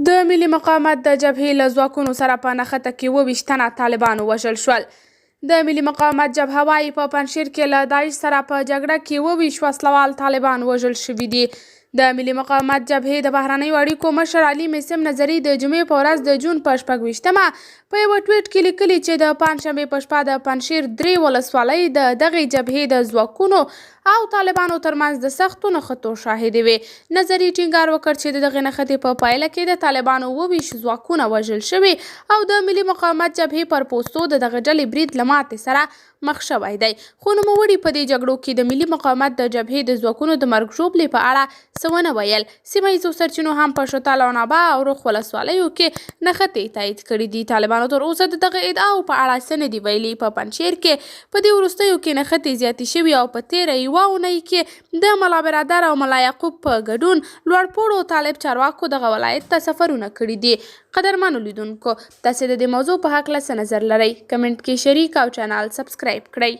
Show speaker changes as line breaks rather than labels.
د ملي مقاومت د جبهې له ځواکونو سره په نښته کې 28 تنه طالبان ووژل شول. د ملي مقاومت جبهه وايي په پنجشیر کې له داعش سره په جګړه کې 28 وسلوال طالبان وژل شوي دي. د ملي مقاومت جبهې د بهرنیو اړیکو مشر علي مسیم نظري د جمعې په ورځ د جون په 26مه په یوه ټویټ کې لیکلي چې د پنجشنبې په شپه د پنجشیر 3 ولسوالۍ د دغې جبهې د ځواکونو او طالبانو ترمنځ د سختو نښتو شاهدې وې. نظري ټینګار وکړ چې د دغې نښتې په پایله کې د طالبانو 28 ځواکونه وژل شوي او د ملي مقاومت جبهې پر پوستو د دغه ډلې برید له ماتې سره مخ شوی دی. خو نوموړي په دې جګړو کې د ملي مقاومت د جبهې د ځواکونو د مرګ ژوبلې په اړه څه ونه ویل. سیمه ییزو سرچینو هم په شوتل او نابا او رخ ولسوالیو کې نښتې تایید کړي دي. طالبانو تر اوسه د دغه ادعاو په اړه څه نه دي ویلي. په پنجشیر کې په دې وروستیو کې نښتې زیاتې شوي او په تېره یوه اونۍ کې د ملا برادر او ملا یعقوب په ګډون لوړپوړو طالب چارواکو دغه ولایت ته سفرونه کړي دي. قدرمنو لیدونکو، تاسې د دې موضوع په هکله څه نظر لرئ؟ کمنټ کې شریک او چینل سبسکرایب کړئ.